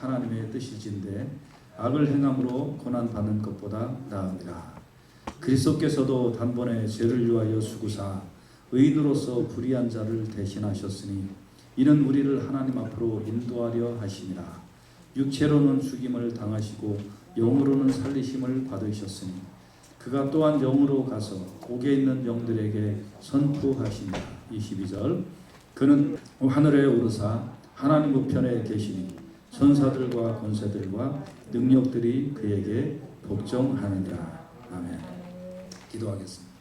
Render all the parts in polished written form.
하나님의 뜻일진데 악을 행함으로 고난받는 것보다 나으니라. 그리스도께서도 단번에 죄를 위하여 죽으사 의인으로서 불의한 자를 대신하셨으니 이는 우리를 하나님 앞으로 인도하려 하심이라. 육체로는 죽임을 당하시고 영으로는 살리심을 받으셨으니 그가 또한 영으로 가서 옥에 있는 영들에게 선포하시니라. 22절 그는 하늘에 오르사 하나님 우편에 계시니 천사들과 권세들과 능력들이 그에게 복종하느니라. 아멘. 기도하겠습니다.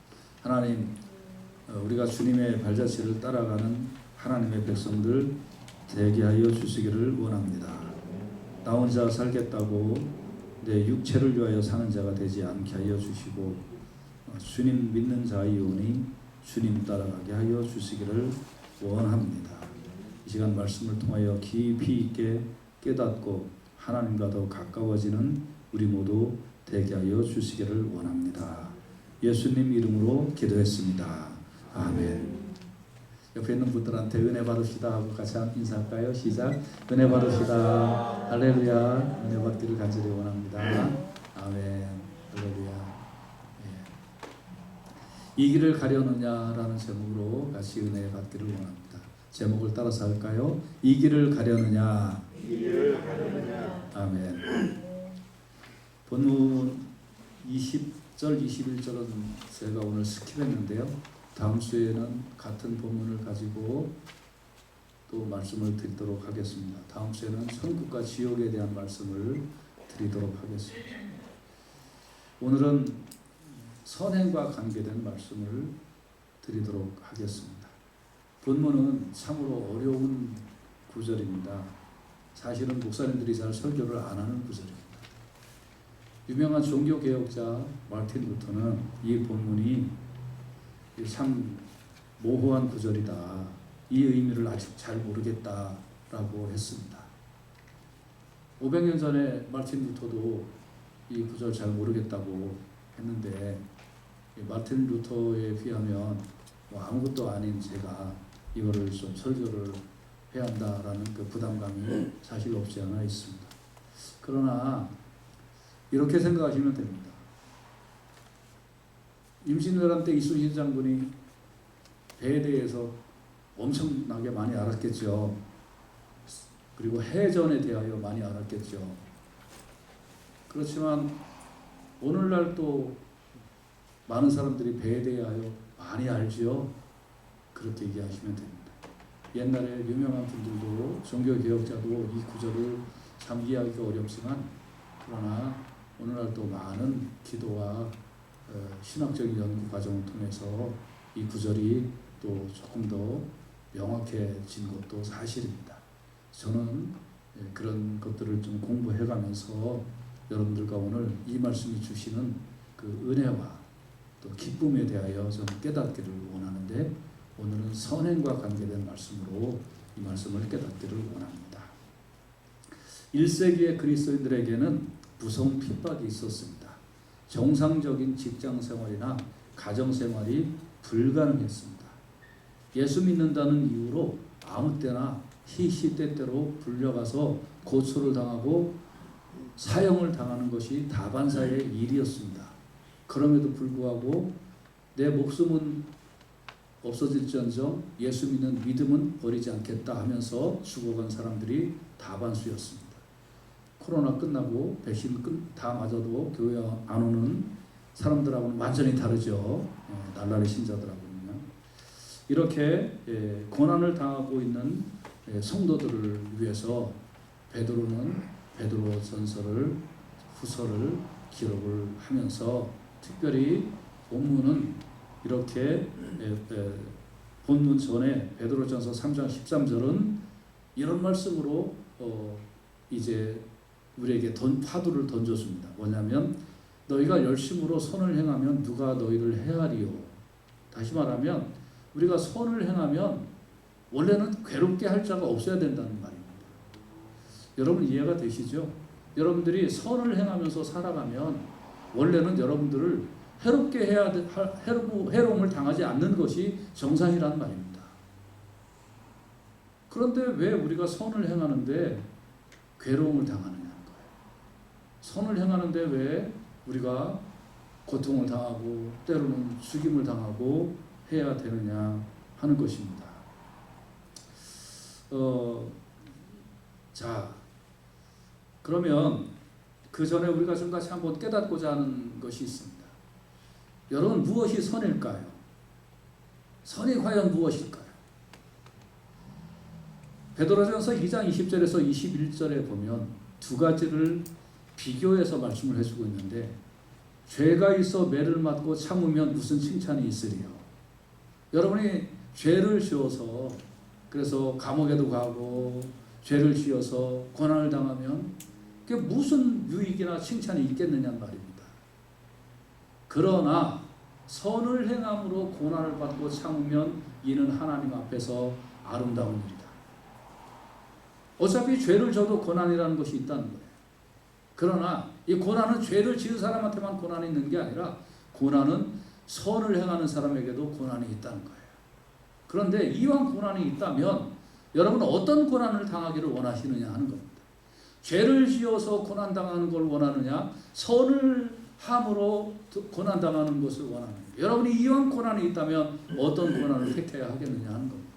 하나님, 우리가 주님의 발자취를 따라가는 하나님의 백성들 되게 하여 주시기를 원합니다. 나 혼자 살겠다고 내 육체를 위하여 사는 자가 되지 않게 하여 주시고 주님 믿는 자이오니 주님 따라가게 하여 주시기를 원합니다. 이 시간 말씀을 통하여 깊이 있게 깨닫고 하나님과 더 가까워지는 우리 모두 되게 하여 주시기를 원합니다. 예수님 이름으로 기도했습니다. 아멘. 옆에 있는 분들한테 은혜 받읍시다 하고 같이 인사할까요? 시작. 은혜 받읍시다. 할렐루야. 은혜 받기를 간절히 원합니다. 아멘. 할렐루야. 이 길을 가려느냐라는 제목으로 같이 은혜 받기를 원합니다. 제목을 따라서 할까요? 이 길을 가려느냐. 아멘. 본문 20절 21절은 제가 오늘 스킵했는데요. 다음 주에는 같은 본문을 가지고 또 말씀을 드리도록 하겠습니다. 다음 주에는 천국과 지옥에 대한 말씀을 드리도록 하겠습니다. 오늘은 선행과 관계된 말씀을 드리도록 하겠습니다. 본문은 참으로 어려운 구절입니다. 사실은 목사님들이 잘 설교를 안 하는 구절입니다. 유명한 종교개혁자 마틴 루터는 이 본문이 참 모호한 구절이다. 이 의미를 아직 잘 모르겠다라고 했습니다. 500년 전에 마틴 루터도 이 구절 잘 모르겠다고 했는데 마틴 루터에 비하면 아무것도 아닌 제가 이거를 좀 설교를 해야 한다라는 그 부담감이 사실 없지 않아 있습니다. 그러나 이렇게 생각하시면 됩니다. 임진왜란 때 이순신 장군이 배에 대해서 엄청나게 많이 알았겠죠. 그리고 해전에 대하여 많이 알았겠죠. 그렇지만 오늘날 또 많은 사람들이 배에 대하여 많이 알죠. 그렇게 얘기하시면 됩니다. 옛날에 유명한 분들도 종교개혁자도 이 구절을 참 이해하기가 어렵지만 그러나 오늘날 또 많은 기도와 신학적인 연구 과정을 통해서 이 구절이 또 조금 더 명확해진 것도 사실입니다. 저는 그런 것들을 좀 공부해가면서 여러분들과 오늘 이 말씀이 주시는 그 은혜와 또 기쁨에 대하여 좀 깨닫기를 원하는데 오늘은 선행과 관계된 말씀으로 이 말씀을 깨닫기를 원합니다. 1세기의 그리스도인들에게는 무서운 핍박이 있었습니다. 정상적인 직장생활이나 가정생활이 불가능했습니다. 예수 믿는다는 이유로 아무 때나 시시때때로 불려가서 고초를 당하고 사형을 당하는 것이 다반사의 일이었습니다. 그럼에도 불구하고 내 목숨은 없어질지언정 예수 믿는 믿음은 버리지 않겠다 하면서 죽어간 사람들이 다반수였습니다. 코로나 끝나고 백신 다 맞아도 교회 안 오는 사람들하고는 완전히 다르죠. 날라리 신자들하고는요. 이렇게 고난을 당하고 있는 성도들을 위해서 베드로는 베드로 전서를 후서를 기록을 하면서 특별히 본문은 이렇게 본문 전에 베드로전서 3장 13절은 이런 말씀으로 이제 우리에게 화두를 던져줍니다. 뭐냐면 너희가 열심으로 선을 행하면 누가 너희를 해하리요. 다시 말하면 우리가 선을 행하면 원래는 괴롭게 할 자가 없어야 된다는 말입니다. 여러분 이해가 되시죠? 여러분들이 선을 행하면서 살아가면 원래는 여러분들을 해롭게 해로움을 당하지 않는 것이 정상이란 말입니다. 그런데 왜 우리가 선을 행하는데 괴로움을 당하느냐는 거예요. 선을 행하는데 왜 우리가 고통을 당하고 때로는 죽임을 당하고 해야 되느냐 하는 것입니다. 자, 그러면 그 전에 우리가 좀 다시 한번 깨닫고자 하는 것이 있습니다. 여러분, 무엇이 선일까요? 선이 과연 무엇일까요? 베드로전서 2장 20절에서 21절에 보면 두 가지를 비교해서 말씀을 해주고 있는데, 죄가 있어 매를 맞고 참으면 무슨 칭찬이 있으리요. 여러분이 죄를 지어서 그래서 감옥에도 가고 죄를 지어서 고난을 당하면 그게 무슨 유익이나 칭찬이 있겠느냐는 말입니다. 그러나 선을 행함으로 고난을 받고 참으면 이는 하나님 앞에서 아름다운 일이다. 어차피 죄를 져도 고난이라는 것이 있다는 거예요. 그러나 이 고난은 죄를 지은 사람한테만 고난이 있는 게 아니라 고난은 선을 행하는 사람에게도 고난이 있다는 거예요. 그런데 이왕 고난이 있다면 여러분은 어떤 고난을 당하기를 원하시느냐 하는 겁니다. 죄를 지어서 고난당하는 걸 원하느냐, 선을 함으로 고난당하는 것을 원하느냐. 여러분이 이왕 고난이 있다면 어떤 고난을 택해야 하겠느냐 하는 겁니다.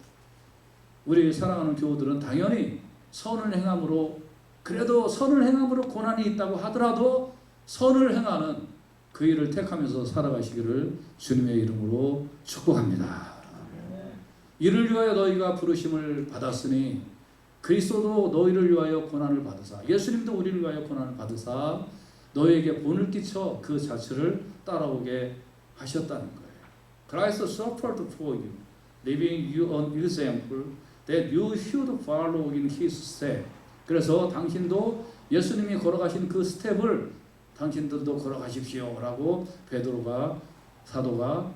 우리 사랑하는 교우들은 당연히 선을 행함으로, 그래도 선을 행함으로 고난이 있다고 하더라도 선을 행하는 그 일을 택하면서 살아가시기를 주님의 이름으로 축복합니다. 이를 위하여 너희가 부르심을 받았으니 그리스도도 너희를 위하여 고난을 받으사, 예수님도 우리를 위하여 고난을 받으사 너희에게 본을 끼쳐 그 자체를 따라오게 하셨다는 거예요. Christ suffered for you, leaving you an example that you should follow in his step. 그래서 당신도 예수님이 걸어가신 그 스텝을 당신들도 걸어가십시오 라고 베드로가, 사도가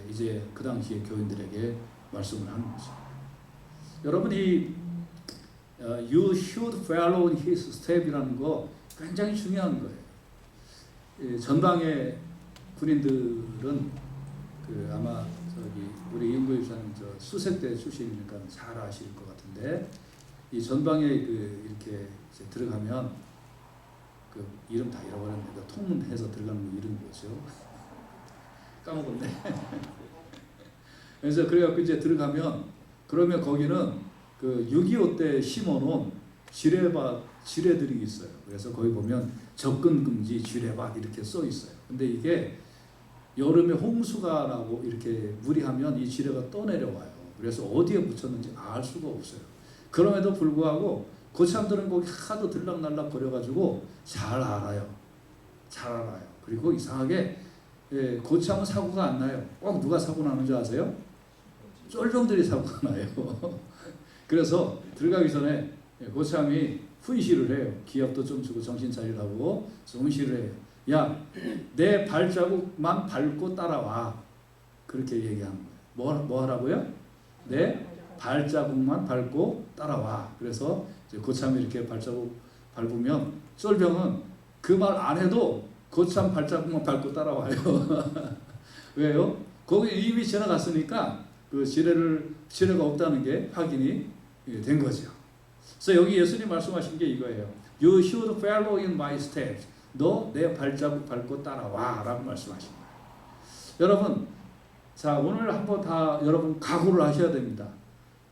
이제 그 당시에 교인들에게 말씀을 하는 거죠. 여러분이 you should follow in his step이라는 거 굉장히 중요한 거예요. 전방의 군인들은 아마 우리 이은구 집사님 수색대 출신이니까 잘 아실 것 같은데, 이 전방에 이렇게 들어가면 이름 다 잃어버렸는데 통문해서 들어가는 거 이름 뭐죠? 까먹었네. 그래서 그래갖고 이제 들어가면, 그러면 거기는 6.25 때 심어놓은 지뢰들이 있어요. 그래서 거기 보면 접근 금지 지뢰밭 이렇게 써 있어요. 근데 이게 여름에 홍수가 나고 이렇게 물이 하면 이 지뢰가 떠내려와요. 그래서 어디에 묻혔는지 알 수가 없어요. 그럼에도 불구하고 고참들은 거기 하도 들락날락 거려가지고 잘 알아요. 그리고 이상하게 고참은 사고가 안 나요. 꼭 누가 사고 나는 줄 아세요? 쫄병들이 사고가 나요. 그래서 들어가기 전에 고참이 훈시를 해요. 기합도 좀 주고 정신 차리라고 훈시를 해요. 야, 내 발자국만 밟고 따라와. 그렇게 얘기하는 거예요. 뭐 하라고요? 내 발자국만 밟고 따라와. 그래서 이제 고참이 이렇게 발자국 밟으면 쫄병은 그 말 안 해도 고참 발자국만 밟고 따라와요. 왜요? 거기 이미 지나갔으니까 그 지뢰가 없다는 게 확인이 된 거죠. 그래서 여기 예수님 말씀하신 게 이거예요. You should follow in my steps. 너 내 발자국 밟고 따라와 라고 말씀하신 거예요. 여러분, 자, 오늘 한번 다 여러분 각오를 하셔야 됩니다.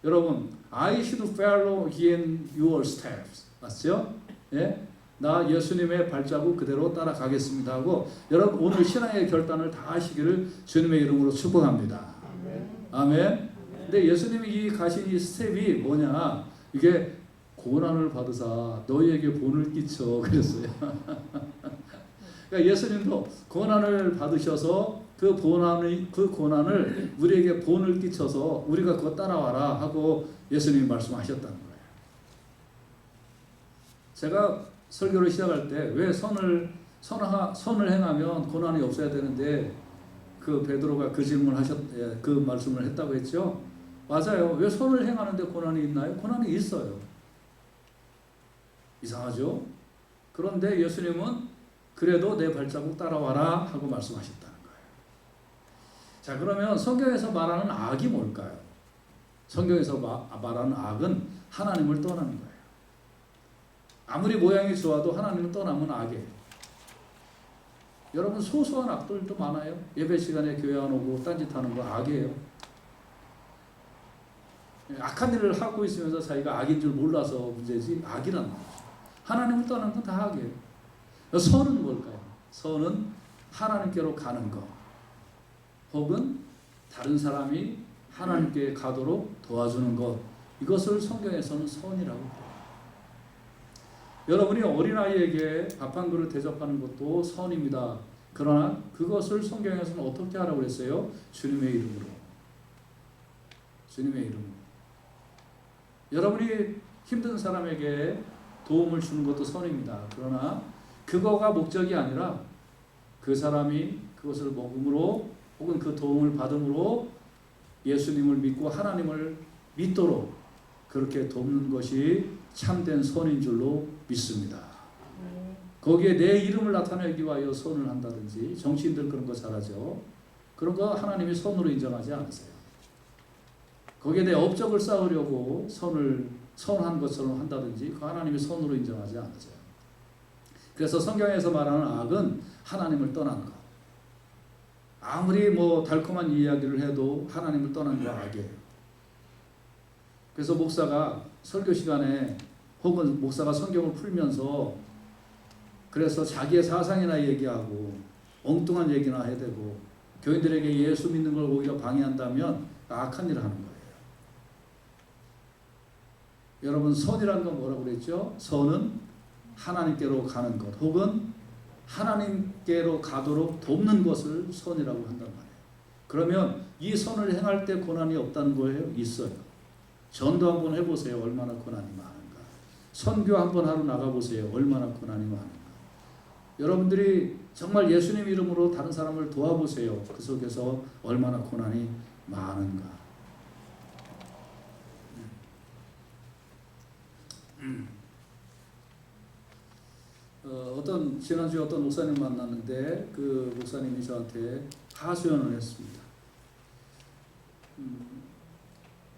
여러분, I should follow in your steps. 맞죠? 예? 나 예수님의 발자국 그대로 따라가겠습니다 하고 여러분 오늘 신앙의 결단을 다 하시기를 주님의 이름으로 축복합니다. 아멘. 근데 예수님이 이 가신 이 스텝이 뭐냐? 이게 고난을 받으사 너희에게 본을 끼쳐 그랬어요. 그러니까 예수님도 고난을 받으셔서 그 고난을 우리에게 본을 끼쳐서 우리가 그거 따라와라 하고 예수님이 말씀하셨다는 거예요. 제가 설교를 시작할 때 왜 선을 행하면 고난이 없어야 되는데 그 베드로가 그 말씀을 했다고 했죠. 맞아요. 왜 선을 행하는데 고난이 있나요? 고난이 있어요. 이상하죠? 그런데 예수님은 그래도 내 발자국 따라와라 하고 말씀하셨다는 거예요. 자, 그러면 성경에서 말하는 악이 뭘까요? 성경에서 말하는 악은 하나님을 떠나는 거예요. 아무리 모양이 좋아도 하나님을 떠나면 악이에요. 여러분 소소한 악들도 많아요. 예배 시간에 교회 안 오고 딴짓하는 거 악이에요. 악한 일을 하고 있으면서 자기가 악인 줄 몰라서 문제지 악이란 말이죠. 하나님을 떠나는 건 다 악이에요. 선은 뭘까요? 선은 하나님께로 가는 것, 혹은 다른 사람이 하나님께 가도록 도와주는 것, 이것을 성경에서는 선이라고 해요. 여러분이 어린아이에게 밥 한 그릇 대접하는 것도 선입니다. 그러나 그것을 성경에서는 어떻게 하라고 그랬어요? 주님의 이름으로. 주님의 이름으로. 여러분이 힘든 사람에게 도움을 주는 것도 선입니다. 그러나 그거가 목적이 아니라 그 사람이 그것을 먹음으로 혹은 그 도움을 받음으로 예수님을 믿고 하나님을 믿도록 그렇게 돕는 것이 참된 선인 줄로 믿습니다. 거기에 내 이름을 나타내기 위하여 선을 한다든지, 정치인들 그런 거 잘하죠. 그런 거 하나님이 선으로 인정하지 않으세요. 거기에 내 업적을 쌓으려고 선한 것처럼 한다든지 그 하나님이 선으로 인정하지 않으세요. 그래서 성경에서 말하는 악은 하나님을 떠난 것. 아무리 뭐 달콤한 이야기를 해도 하나님을 떠난 거 악이에요. 그래서 목사가 설교 시간에 혹은 목사가 성경을 풀면서 그래서 자기의 사상이나 얘기하고 엉뚱한 얘기나 해대고 교인들에게 예수 믿는 걸 오히려 방해한다면 악한 일을 하는 거예요. 여러분 선이라는 건 뭐라고 그랬죠? 선은 하나님께로 가는 것 혹은 하나님께로 가도록 돕는 것을 선이라고 한단 말이에요. 그러면 이 선을 행할 때 고난이 없다는 거예요? 있어요. 전도 한번 해보세요. 얼마나 고난이 많은가. 선교 한번 하러 나가보세요. 얼마나 고난이 많은가. 여러분들이 정말 예수님 이름으로 다른 사람을 도와보세요. 그 속에서 얼마나 고난이 많은가. 지난주에 어떤 목사님 만났는데 그 목사님이 저한테 하소연을 했습니다.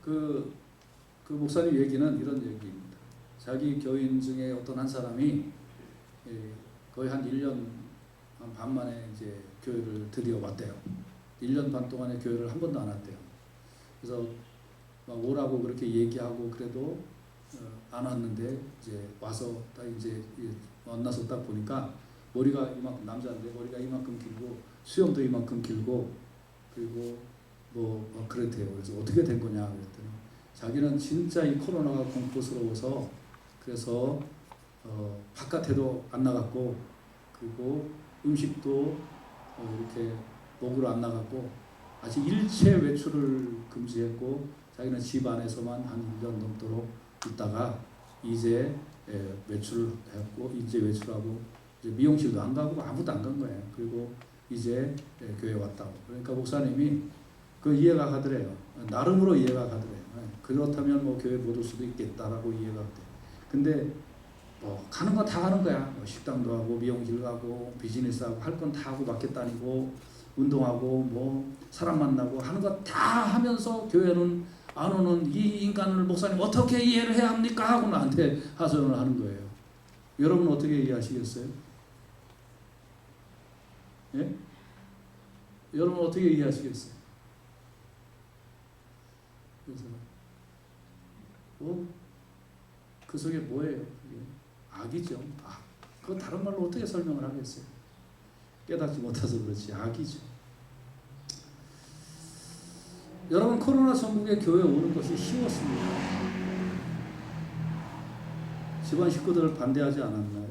그 목사님 얘기는 이런 얘기입니다. 자기 교인 중에 어떤 한 사람이 거의 한 1년 반 만에 이제 교회를 드디어 왔대요. 1년 반 동안에 교회를 한 번도 안 왔대요. 그래서 막 오라고 그렇게 얘기하고 그래도 안 왔는데 이제 와서 딱 이제 만나서 딱 보니까 머리가 이만큼, 남자인데 머리가 이만큼 길고 수염도 이만큼 길고 그리고 그랬대요. 그래서 어떻게 된 거냐 그랬더니 자기는 진짜 이 코로나가 공포스러워서 그래서 바깥에도 안 나갔고 그리고 음식도 이렇게 먹으러 안 나갔고 아직 일체 외출을 금지했고 자기는 집 안에서만 한 1년 넘도록 있다가 이제 외출을 했고 이제 외출하고 이제 미용실도 안 가고 아무도 안 간 거예요. 그리고 이제 교회 왔다고. 그러니까 목사님이 그 이해가 가더래요. 나름으로 이해가 가더래요. 그렇다면 뭐 교회 못 올 수도 있겠다라고 이해가 돼. 근데 뭐 가는 거 다 하는 거야. 뭐 식당도 하고 미용실 가고 비즈니스하고 할 건 다 하고 마켓 다니고 운동하고 뭐 사람 만나고 하는 거 다 하면서 교회는 안 오는 이 인간을 목사님 어떻게 이해를 해야 합니까? 하고 나한테 하소연을 하는 거예요. 여러분 어떻게 이해하시겠어요? 예? 여러분 어떻게 이해하시겠어요? 그래서 그 속에 뭐예요? 그게 악이죠. 그거 다른 말로 어떻게 설명을 하겠어요? 깨닫지 못해서 그렇지 악이죠. 여러분 코로나 전국에 교회 오는 것이 쉬웠습니다. 집안 식구들을 반대하지 않았나요?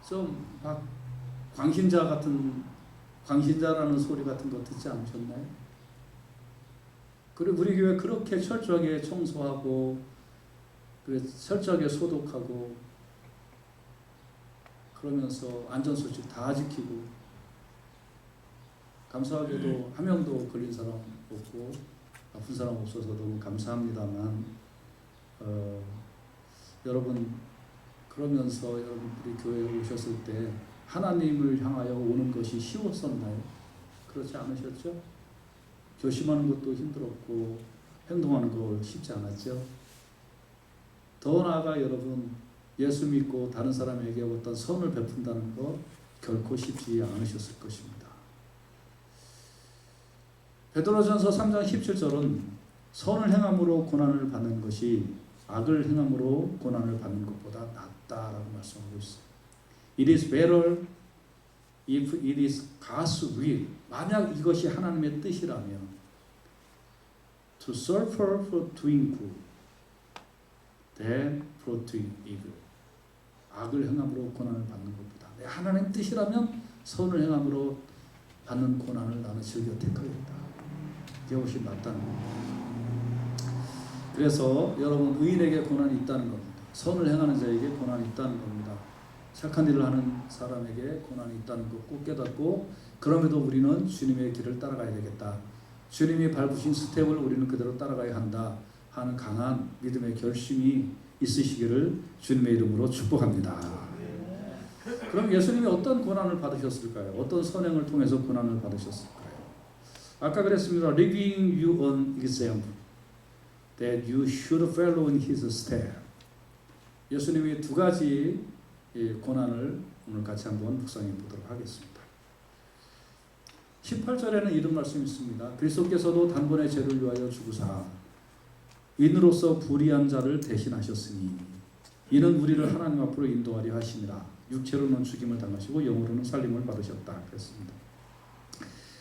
좀 막 광신자라는 소리 같은 거 듣지 않으셨나요? 그리고 우리 교회 그렇게 철저하게 청소하고 그래 철저하게 소독하고 그러면서 안전수칙 다 지키고 감사하게도 한 명도 걸린 사람 없고 아픈 사람 없어서 너무 감사합니다만 여러분 그러면서 여러분들이 교회에 오셨을 때 하나님을 향하여 오는 것이 쉬웠었나요? 그렇지 않으셨죠? 교심하는 것도 힘들었고 행동하는 거 쉽지 않았죠. 더 나아가 여러분, 예수 믿고 다른 사람에게 어떤 선을 베푼다는 거 결코 쉽지 않으셨을 것입니다. 베드로전서 3장 17절은 선을 행함으로 고난을 받는 것이 악을 행함으로 고난을 받는 것보다 낫다라고 말씀하고 있어요. It is better if it is God's will. 만약 이것이 하나님의 뜻이라면 to suffer for doing good than for doing evil. 악을 행함으로 고난을 받는 것보다 하나님의 뜻이라면 선을 행함으로 받는 고난을 나는 즐겨 택하겠다. 이게 훨씬 낫다는 겁니다. 그래서 여러분, 의인에게 고난이 있다는 겁니다. 선을 행하는 자에게 고난이 있다는 겁니다. 착한 일을 하는 사람에게 고난이 있다는 것 꼭 깨닫고, 그럼에도 우리는 주님의 길을 따라가야 되겠다. 주님이 밟으신 스텝을 우리는 그대로 따라가야 한다 하는 강한 믿음의 결심이 있으시기를 주님의 이름으로 축복합니다. 그럼 예수님이 어떤 고난을 받으셨을까요? 어떤 선행을 통해서 고난을 받으셨을까요? 아까 그랬습니다. Leaving you an example that you should follow in his step. 예수님이 두 가지 고난을 오늘 같이 한번 묵상해 보도록 하겠습니다. 18절에는 이런 말씀이 있습니다. 그리스도께서도 단번에 죄를 위하여 죽으사 인으로서 불의한 자를 대신하셨으니 이는 우리를 하나님 앞으로 인도하려 하심이라. 육체로는 죽임을 당하시고 영으로는 살림을 받으셨다 그랬습니다.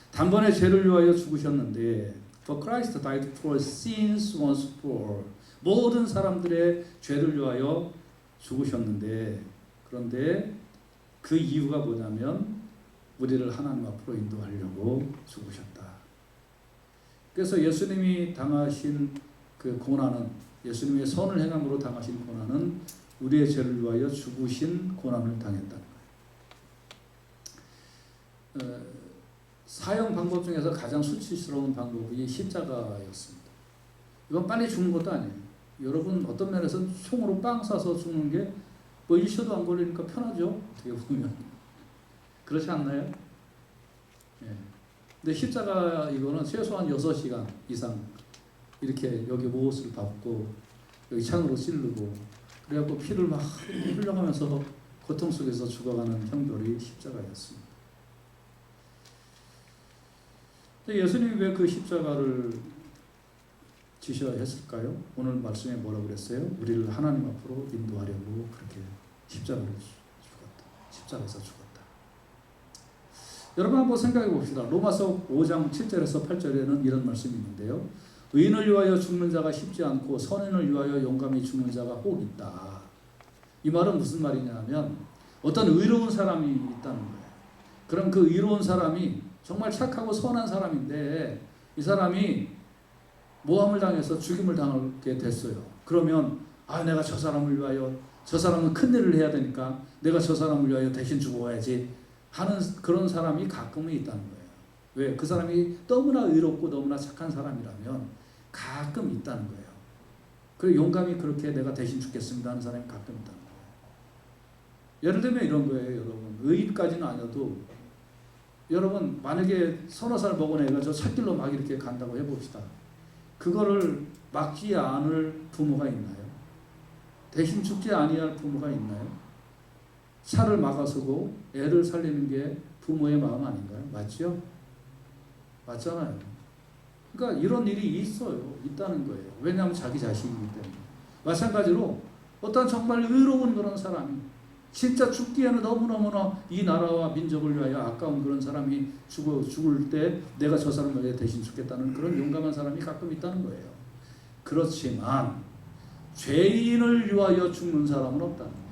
단번에 죄를 위하여 죽으셨는데 For Christ died for sins once for all. 모든 사람들의 죄를 위하여 죽으셨는데, 그런데 그 이유가 뭐냐면 우리를 하나님 앞으로 인도하려고 죽으셨다. 그래서 예수님이 당하신 그 고난은, 예수님의 선을 행함으로 당하신 고난은 우리의 죄를 위하여 죽으신 고난을 당했다는 거예요. 사형 방법 중에서 가장 수치스러운 방법이 십자가였습니다. 이건 빨리 죽는 것도 아니에요. 여러분, 어떤 면에서 총으로 빵 쏴서 죽는 게 뭐 1초도 안 걸리니까 편하죠. 어떻게 보면. 그렇지 않나요? 예. 근데 십자가 이거는 최소한 6시간 이상 이렇게 여기 못을 밟고 여기 창으로 찌르고 그래갖고 피를 막 흘려가면서 고통 속에서 죽어가는 형벌이 십자가였습니다. 예수님이 왜 그 십자가를 지셔야 했을까요? 오늘 말씀에 뭐라고 그랬어요? 우리를 하나님 앞으로 인도하려고 그렇게 십자가를 죽었다. 십자가에서 죽었다. 여러분 한번 생각해 봅시다. 로마서 5장 7절에서 8절에는 이런 말씀이 있는데요. 의인을 위하여 죽는 자가 쉽지 않고 선인을 위하여 용감히 죽는 자가 혹 있다. 이 말은 무슨 말이냐면 어떤 의로운 사람이 있다는 거예요. 그럼 그 의로운 사람이 정말 착하고 선한 사람인데 이 사람이 모함을 당해서 죽임을 당하게 됐어요. 그러면 내가 저 사람을 위하여, 저 사람은 큰 일을 해야 되니까 내가 저 사람을 위하여 대신 죽어야지 하는 그런 사람이 가끔은 있다는 거예요. 왜? 그 사람이 너무나 의롭고 너무나 착한 사람이라면 가끔 있다는 거예요. 그리고 용감히 그렇게 내가 대신 죽겠습니다 하는 사람이 가끔 있다는 거예요. 예를 들면 이런 거예요, 여러분. 의인까지는 아니어도 여러분, 만약에 서너 살 먹은 애가 저 찻길로 막 이렇게 간다고 해봅시다. 그거를 막지 않을 부모가 있나요? 대신 죽지 아니할 부모가 있나요? 차를 막아서고 애를 살리는 게 부모의 마음 아닌가요? 맞죠? 맞잖아요. 그러니까 이런 일이 있어요. 있다는 거예요. 왜냐하면 자기 자식이기 때문에. 마찬가지로 어떤 정말 의로운 그런 사람이 진짜 죽기에는 너무너무나 이 나라와 민족을 위하여 아까운 그런 사람이 죽을 때 내가 저 사람을 위해 대신 죽겠다는 그런 용감한 사람이 가끔 있다는 거예요. 그렇지만 죄인을 위하여 죽는 사람은 없다는 거예요.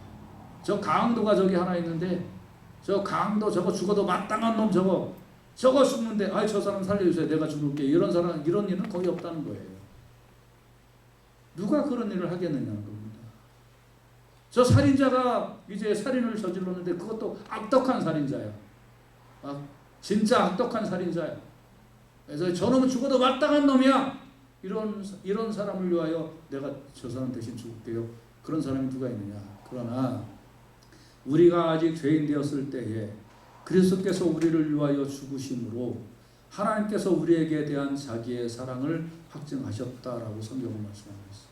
저 강도가 저기 하나 있는데 저 강도 저거 죽어도 마땅한 놈 저거 죽는데 저 사람 살려주세요. 내가 죽을게. 이런 사람, 이런 일은 거의 없다는 거예요. 누가 그런 일을 하겠느냐는 겁니다. 저 살인자가 이제 살인을 저질렀는데 그것도 악독한 살인자야. 진짜 악독한 살인자야. 그래서 저놈은 죽어도 마땅한 놈이야. 이런 사람을 위하여 내가 저 사람 대신 죽을게요. 그런 사람이 누가 있느냐. 그러나 우리가 아직 죄인 되었을 때에 그리스도께서 우리를 위하여 죽으심으로 하나님께서 우리에게 대한 자기의 사랑을 확증하셨다라고 성경은 말씀하고 있어요.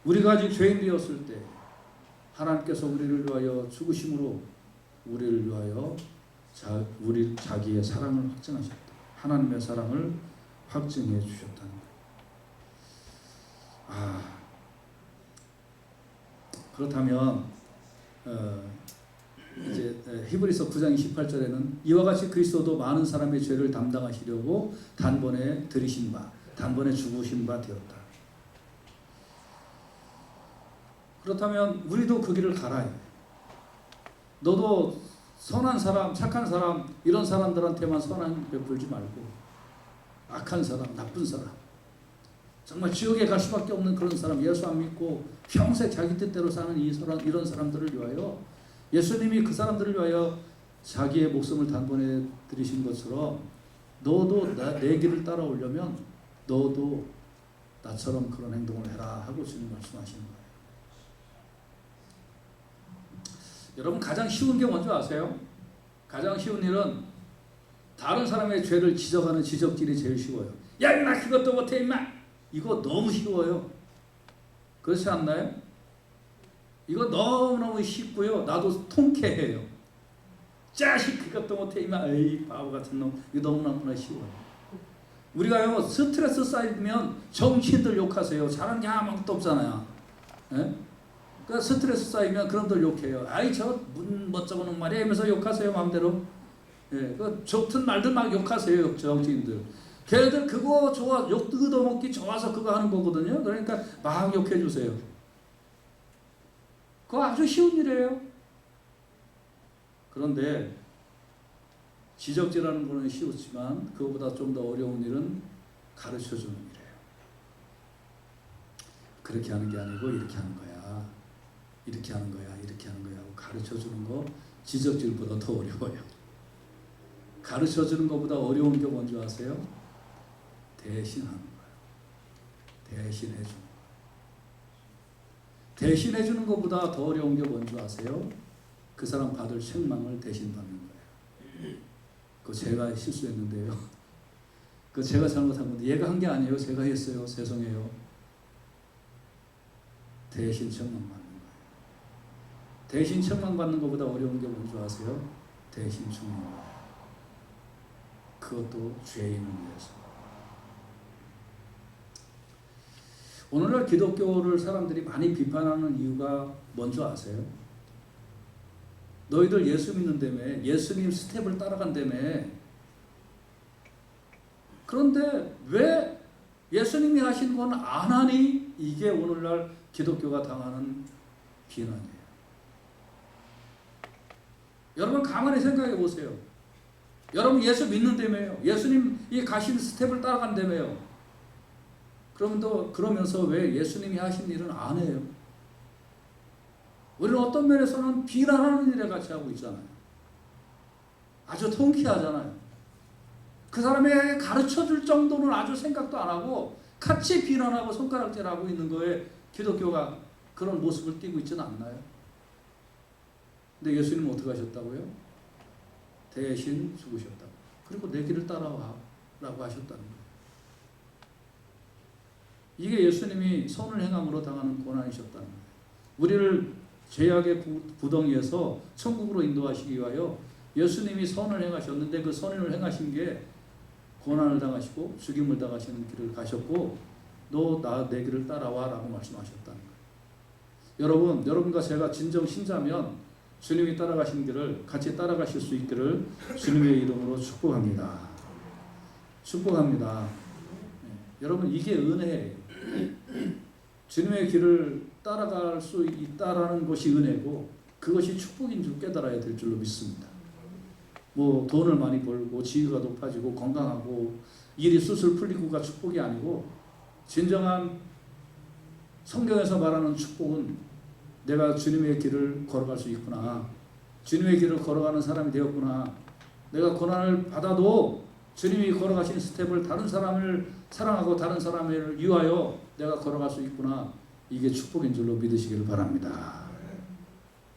우리가 아직 죄인 되었을 때 하나님께서 우리를 위하여 죽으심으로 우리를 위하여 자기의 사랑을 확증하셨다. 하나님의 사랑을 확증해 주셨다는 거예요. 그렇다면 이제 히브리서 9장 28절에는 이와 같이 그리스도도 많은 사람의 죄를 담당하시려고 단번에 들이신 바, 단번에 죽으신 바 되었다. 그렇다면 우리도 그 길을 가라. 너도 선한 사람, 착한 사람, 이런 사람들한테만 선한 베풀지 말고 악한 사람, 나쁜 사람, 정말 지옥에 갈 수밖에 없는 그런 사람, 예수 안 믿고 평생 자기 뜻대로 사는 이런 사람들을 위하여 예수님이 그 사람들을 위하여 자기의 목숨을 단번에 들이신 것처럼 너도 내 길을 따라오려면 너도 나처럼 그런 행동을 해라 하고 주님 말씀하시는 거예요. 여러분, 가장 쉬운 게 뭔지 아세요? 가장 쉬운 일은 다른 사람의 죄를 지적하는 지적질이 제일 쉬워요. 야, 나 그것도 못해 임마! 이거 너무 쉬워요. 그렇지 않나요? 이거 너무너무 쉽고요. 나도 통쾌해요. 자식 그것도 못해 임마! 에이 바보 같은 놈. 이거 너무너무나 쉬워요. 우리가요 스트레스 쌓이면 정치인들 욕하세요. 잘하는 게 아무것도 없잖아요. 예? 그러니까 스트레스 쌓이면 그런들 욕해요. 아이 저 멋쩍은 놈 말이야 하면서 욕하세요 마음대로. 예, 그 좋든 말든 막 욕하세요 정치인들. 걔네들 그거 좋아, 욕 뜯어먹기 좋아서 그거 하는 거거든요. 그러니까 막 욕해 주세요. 그거 아주 쉬운 일이에요. 그런데 지적질하는 거는 쉬웠지만 그거보다 좀 더 어려운 일은 가르쳐 주는 일이에요. 그렇게 하는 게 아니고 이렇게 하는 거야. 이렇게 하는 거야. 이렇게 하는 거야. 하고 가르쳐 주는 거 지적질보다 더 어려워요. 가르쳐 주는 것보다 어려운 게 뭔지 아세요? 대신하는 거예요. 대신해 주는 거예요. 대신해 주는 것보다 더 어려운 게 뭔지 아세요? 그 사람 받을 책망을 대신 받는 거예요. 그거 제가 실수했는데요. 그거 제가 잘못한 건데 얘가 한 게 아니에요. 제가 했어요. 죄송해요. 대신 책망 받는 거예요. 대신 책망 받는 것보다 어려운 게 뭔지 아세요? 대신 죽는 거예요. 그것도 죄인을 위해서. 오늘날 기독교를 사람들이 많이 비판하는 이유가 뭔지 아세요? 너희들 예수 믿는다며, 예수님 스텝을 따라간다며. 그런데 왜 예수님이 하신 건 안 하니? 이게 오늘날 기독교가 당하는 비난이에요. 여러분 가만히 생각해 보세요. 여러분 예수 믿는다며요. 예수님이 가신 스텝을 따라간다며요. 그러면서 왜 예수님이 하신 일은 안 해요? 우리는 어떤 면에서는 비난하는 일에 같이 하고 있잖아요. 아주 통쾌하잖아요. 그 사람에게 가르쳐 줄 정도는 아주 생각도 안 하고 같이 비난하고 손가락질하고 있는 거에 기독교가 그런 모습을 띠고 있지는 않나요? 근데 예수님은 어떻게 하셨다고요? 대신 죽으셨다고. 그리고 내 길을 따라와 라고 하셨다는 거예요. 이게 예수님이 선을 행함으로 당하는 고난이셨다는 거예요. 우리를 죄악의 구덩이에서 천국으로 인도하시기 위하여 예수님이 선을 행하셨는데 그 선을 행하신 게 고난을 당하시고 죽임을 당하시는 길을 가셨고 너 내 길을 따라와 라고 말씀하셨다는 거예요. 여러분과 제가 진정 신자면 주님이 따라가신 길을 같이 따라가실 수 있기를 주님의 이름으로 축복합니다. 축복합니다. 여러분 이게 은혜예요. 주님의 길을 따라갈 수 있다라는 것이 은혜고 그것이 축복인 줄 깨달아야 될 줄로 믿습니다. 뭐 돈을 많이 벌고 지위가 높아지고 건강하고 일이 술술 풀리고가 축복이 아니고 진정한 성경에서 말하는 축복은 내가 주님의 길을 걸어갈 수 있구나. 주님의 길을 걸어가는 사람이 되었구나. 내가 고난을 받아도 주님이 걸어가신 스텝을 다른 사람을 사랑하고 다른 사람을 위하여 내가 걸어갈 수 있구나. 이게 축복인 줄로 믿으시기를 바랍니다.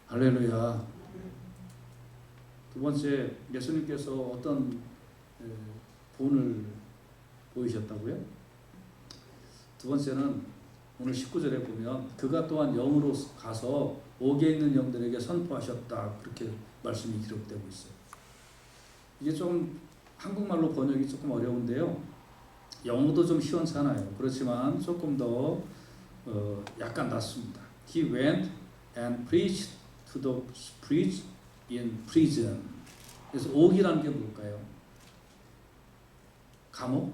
할렐루야. 두 번째, 예수님께서 어떤 본을 보이셨다고요? 두 번째는 오늘 19절에 보면 그가 또한 영으로 가서 옥에 있는 영들에게 선포하셨다. 그렇게 말씀이 기록되고 있어요. 이게 좀 한국말로 번역이 조금 어려운데요. 영어도 좀 시원찮아요. 그렇지만 조금 더 약간 낫습니다. He went and preached to the preached in prison. 그래서 옥이라는 게 뭘까요? 감옥?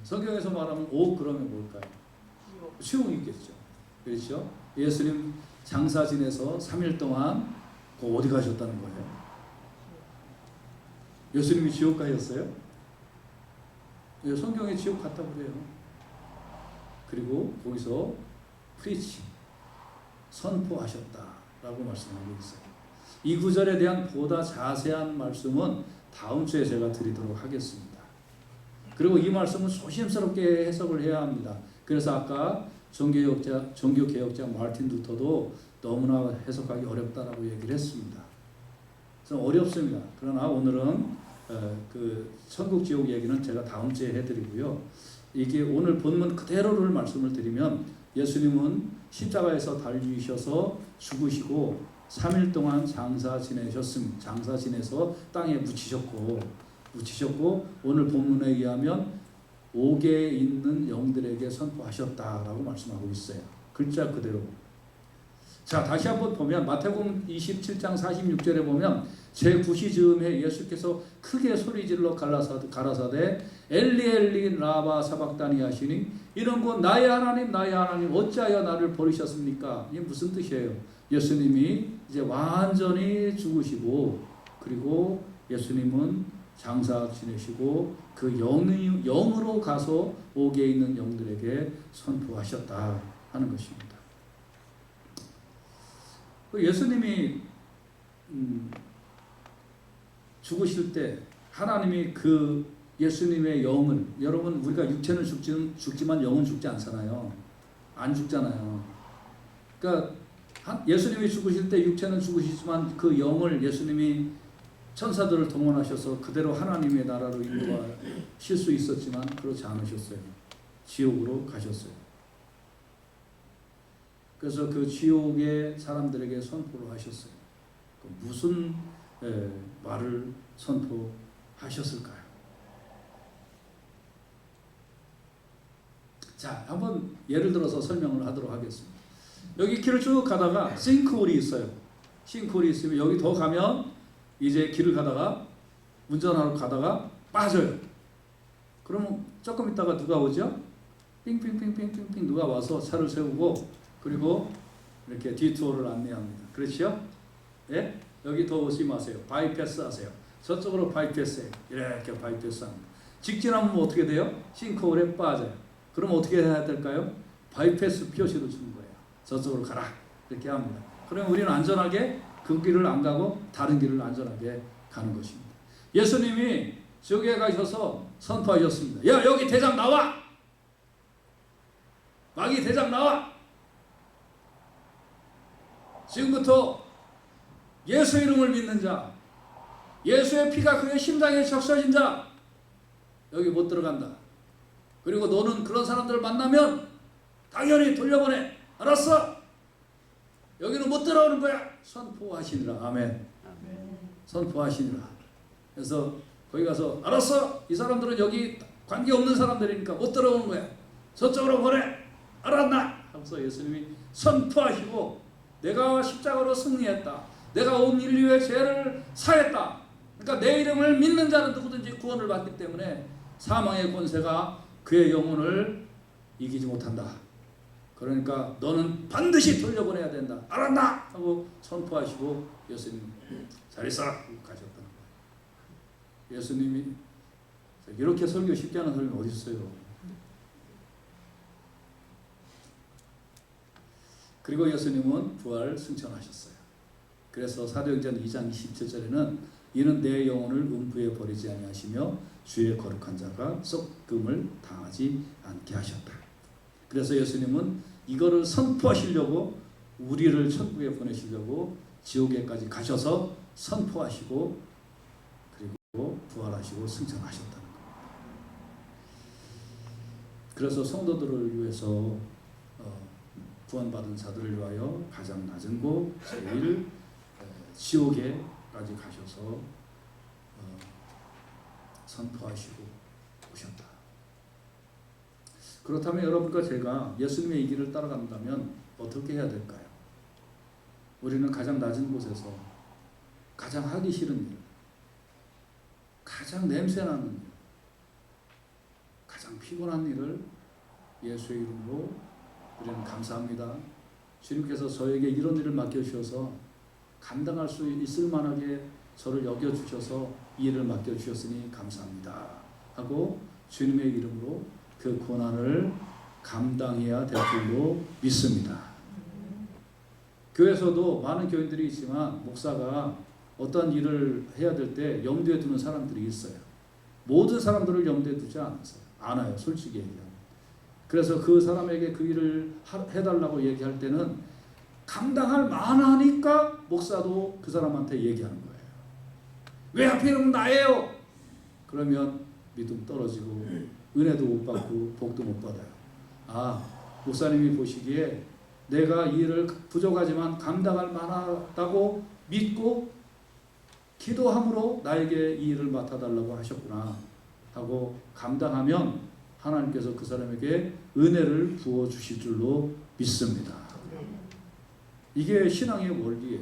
성경에서 말하면 옥 그러면 뭘까요? 지옥이겠죠. 그렇죠? 예수님 장사 지내서 3일 동안 어디 가셨다는 거예요? 예수님이 지옥 가셨어요? 성경에 지옥 갔다고 그래요. 그리고 거기서 프리치 선포하셨다라고 말씀하고 있어요. 이 구절에 대한 보다 자세한 말씀은 다음 주에 제가 드리도록 하겠습니다. 그리고 이 말씀은 조심스럽게 해석을 해야 합니다. 그래서 아까 종교개혁자 마틴 루터도 너무나 해석하기 어렵다라고 얘기를 했습니다. 좀 어렵습니다. 그러나 오늘은 그 천국 지옥 얘기는 제가 다음 주에 해드리고요. 이게 오늘 본문 그대로를 말씀을 드리면 예수님은 십자가에서 달리셔서 죽으시고 3일 동안 장사 지내셨습니다. 장사 지내서 땅에 묻히셨고 오늘 본문에 의하면 옥에 있는 영들에게 선포하셨다라고 말씀하고 있어요. 글자 그대로. 자, 다시 한번 보면 마태복음 27장 46절에 보면 제9시 즈음에 예수께서 크게 소리질러 가라사대 엘리 엘리 라바 사박다니 하시니 이는 곧 나의 하나님 어찌하여 나를 버리셨습니까? 이게 무슨 뜻이에요? 예수님이 이제 완전히 죽으시고 그리고 예수님은 장사 지내시고 그 영으로 가서 옥에 있는 영들에게 선포하셨다 하는 것입니다. 예수님이 죽으실 때 하나님이 그 예수님의 영을, 여러분 우리가 육체는 죽지만 영은 죽지 않잖아요. 안 죽잖아요. 그러니까 예수님이 죽으실 때 육체는 죽으시지만 그 영을 예수님이 천사들을 동원하셔서 그대로 하나님의 나라로 인도하실 수 있었지만 그렇지 않으셨어요. 지옥으로 가셨어요. 그래서 그 지옥의 사람들에게 선포를 하셨어요. 무슨 말을 선포하셨을까요? 자, 한번 예를 들어서 설명을 하도록 하겠습니다. 여기 길을 쭉 가다가 싱크홀이 있어요. 싱크홀이 있으면 여기 더 가면 이제 길을 가다가 운전하러 가다가 빠져요. 그러면 조금 있다가 누가 오죠? 삥삥삥삥삥삥 누가 와서 차를 세우고 그리고 이렇게 디투어를 안내합니다. 그렇죠? 예? 여기 더 오지 마세요. 바이패스 하세요. 저쪽으로 바이패스해요. 이렇게 바이패스 합니다. 직진하면 어떻게 돼요? 싱크홀에 빠져요. 그럼 어떻게 해야 될까요? 바이패스 표시를 주는 거예요. 저쪽으로 가라. 이렇게 합니다. 그러면 우리는 안전하게 그 길을 안 가고 다른 길을 안전하게 가는 것입니다. 예수님이 지옥에 가셔서 선포하셨습니다. 야, 여기 대장 나와! 마귀 대장 나와! 지금부터 예수 이름을 믿는 자, 예수의 피가 그의 심장에 적셔진 자, 여기 못 들어간다. 그리고 너는 그런 사람들을 만나면 당연히 돌려보내. 알았어? 여기는 못 들어오는 거야. 선포하시니라. 아멘. 선포하시니라. 그래서 거기 가서 알았어? 이 사람들은 여기 관계없는 사람들이니까 못 들어오는 거야. 저쪽으로 보내. 알았나? 하면서 예수님이 선포하시고 내가 십자가로 승리했다. 내가 온 인류의 죄를 사했다. 그러니까 내 이름을 믿는 자는 누구든지 구원을 받기 때문에 사망의 권세가 그의 영혼을 이기지 못한다. 그러니까 너는 반드시 돌려보내야 된다. 알았나? 하고 선포하시고 예수님 잘 있어 가셨다는 거예요. 예수님이 이렇게 설교 쉽게 하는 사람이 어디 있어요? 그리고 예수님은 부활 승천하셨어요. 그래서 사도행전 2장 27절에는 이는 내 영혼을 음부에 버리지 아니하시며 주의 거룩한 자가 썩음을 당하지 않게 하셨다. 그래서 예수님은 이거를 선포하시려고 우리를 천국에 보내시려고 지옥에까지 가셔서 선포하시고 부활하시고 승천하셨다는 겁니다. 그래서 성도들을 위해서 구원받은 자들을 위하여 가장 낮은 곳 제일 지옥에까지 가셔서 선포하시고 오셨다. 그렇다면 여러분과 제가 예수님의 이 길을 따라간다면 어떻게 해야 될까요? 우리는 가장 낮은 곳에서 가장 하기 싫은 일, 가장 냄새나는 일, 가장 피곤한 일을 예수의 이름으로 우리는 감사합니다. 주님께서 저에게 이런 일을 맡겨주셔서 감당할 수 있을 만하게 저를 여겨주셔서 이 일을 맡겨주셨으니 감사합니다 하고 주님의 이름으로 그 고난을 감당해야 될 줄로 믿습니다. 교회에서도 많은 교인들이 있지만 목사가 어떤 일을 해야 될 때 염두에 두는 사람들이 있어요. 모든 사람들을 염두에 두지 않아요. 솔직히 얘기하면. 그래서 그 사람에게 그 일을 해달라고 얘기할 때는 감당할 만하니까 목사도 그 사람한테 얘기하는 거예요. 왜 하필이면 나예요? 그러면 믿음 떨어지고 은혜도 못 받고 복도 못 받아요. 목사님이 보시기에 내가 이 일을 부족하지만 감당할 만하다고 믿고 기도함으로 나에게 이 일을 맡아달라고 하셨구나 하고 감당하면 하나님께서 그 사람에게 은혜를 부어주실 줄로 믿습니다. 이게 신앙의 원리예요.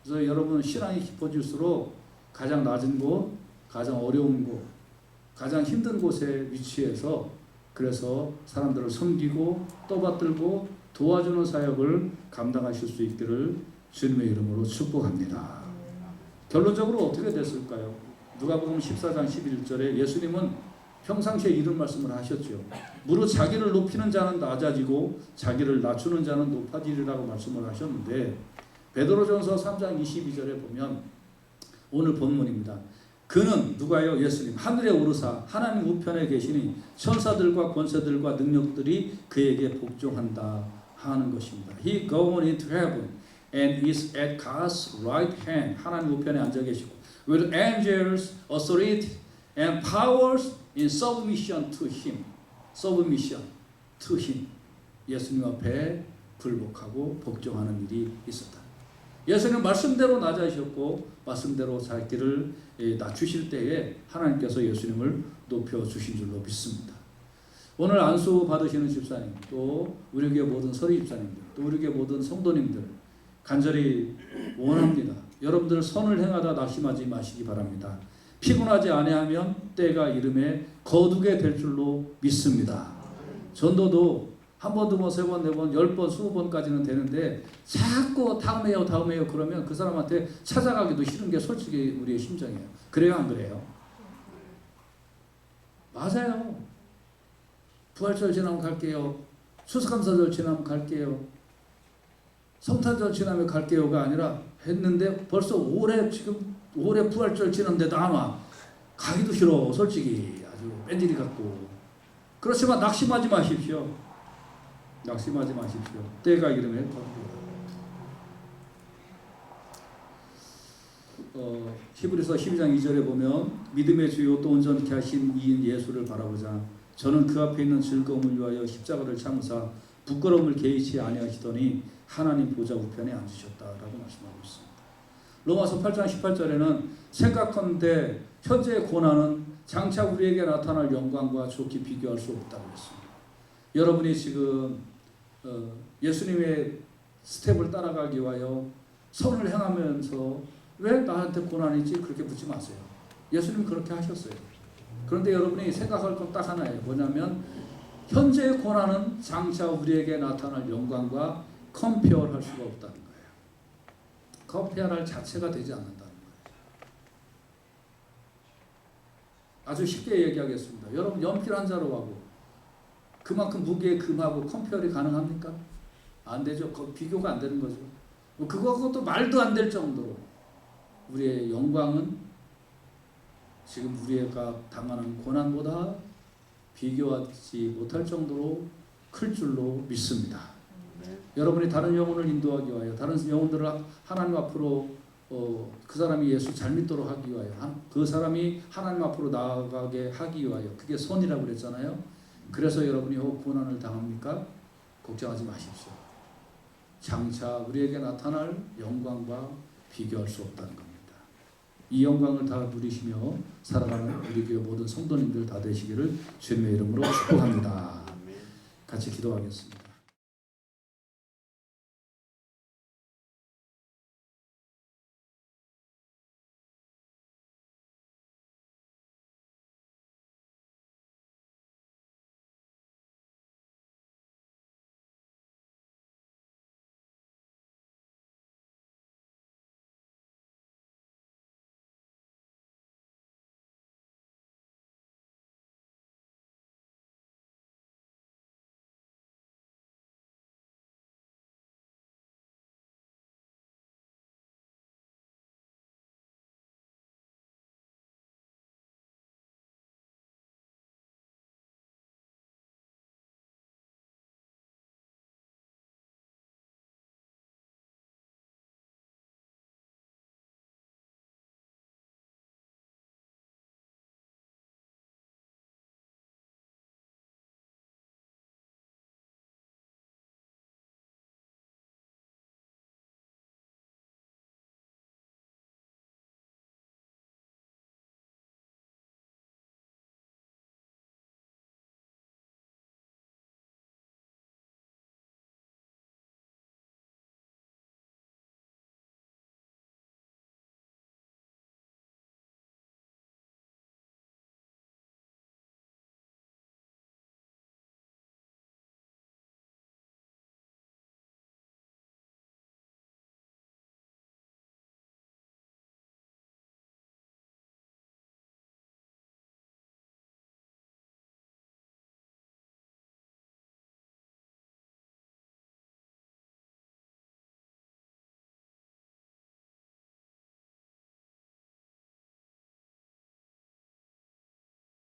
그래서 여러분 신앙이 깊어질수록 가장 낮은 곳, 가장 어려운 곳, 가장 힘든 곳에 위치해서 그래서 사람들을 섬기고 떠받들고 도와주는 사역을 감당하실 수 있기를 주님의 이름으로 축복합니다. 결론적으로 어떻게 됐을까요? 누가복음 14장 11절에 예수님은 평상시에 이런 말씀을 하셨죠. 무릇 자기를 높이는 자는 낮아지고 자기를 낮추는 자는 높아지리라고 말씀을 하셨는데 베드로전서 3장 22절에 보면 오늘 본문입니다. 그는 누가요? 예수님 하늘에 오르사 하나님 우편에 계시니 천사들과 권세들과 능력들이 그에게 복종한다 하는 것입니다. He goes into heaven and is at God's right hand. 하나님 우편에 앉아 계시고 with angels, authority and powers in submission to him. submission to him. 예수님 앞에 굴복하고 복종하는 일이 있었다. 예수님 말씀대로 낮아지셨고 말씀대로 자기를 낮추실 때에 하나님께서 예수님을 높여주신 줄로 믿습니다. 오늘 안수 받으시는 집사님, 또 우리 교회 모든 서리 집사님들, 또 우리 교회 모든 성도님들 간절히 원합니다. 여러분들 선을 행하다 낙심하지 마시기 바랍니다. 피곤하지 아니하면 때가 이름에 거두게 될 줄로 믿습니다. 전도도 한 번, 두 번, 세 번, 네 번, 10번, 20번까지는 되는데 자꾸 다음에요 그러면 그 사람한테 찾아가기도 싫은 게 솔직히 우리의 심정이에요. 그래요 안 그래요? 맞아요. 부활절 지나면 갈게요. 추수감사절 지나면 갈게요. 성탄절 지나면 갈게요가 아니라 했는데 벌써 올해 부활절 지났는데도 안 와. 가기도 싫어. 솔직히 아주 뺀질이 같고. 그렇지만 낙심하지 마십시오. 낙심하지 마십시오. 때가 이름에 거듭니다. 히브리서 12장 2절에 보면 믿음의 주요 또 온전케 하신 이인 예수를 바라보자. 저는 그 앞에 있는 즐거움을 위하여 십자가를 참으사 부끄러움을 개의치 아니하시더니 하나님 보좌 우편에 앉으셨다라고 말씀하고 있습니다. 로마서 8장 18절에는 생각컨대 현재의 고난은 장차 우리에게 나타날 영광과 좋게 비교할 수 없다고 했습니다. 여러분이 지금 예수님의 스텝을 따라가기 위하여 선을 행하면서 왜 나한테 고난이 있지? 그렇게 묻지 마세요. 예수님 그렇게 하셨어요. 그런데 여러분이 생각할 건 딱 하나예요. 뭐냐면 현재의 고난은 장차 우리에게 나타날 영광과 컴페어할 수가 없다는 거예요. 컴페어할 자체가 되지 않는다는 거예요. 아주 쉽게 얘기하겠습니다. 여러분 연필 한 자루하고 그만큼 무게의 금하고 컴페어이 가능합니까? 안 되죠. 비교가 안 되는 거죠. 그것도 말도 안 될 정도로 우리의 영광은 지금 우리가 당하는 고난보다 비교하지 못할 정도로 클 줄로 믿습니다. 여러분이 다른 영혼을 인도하기 위하여 다른 영혼들을 하나님 앞으로 그 사람이 예수 잘 믿도록 하기 위하여, 그 사람이 하나님 앞으로 나아가게 하기 위하여, 그게 선이라고 그랬잖아요. 그래서 여러분이 혹 고난을 당합니까? 걱정하지 마십시오. 장차 우리에게 나타날 영광과 비교할 수 없다는 겁니다. 이 영광을 다 누리시며 살아가는 우리 교회 모든 성도님들 다 되시기를 주님의 이름으로 축복합니다. 같이 기도하겠습니다.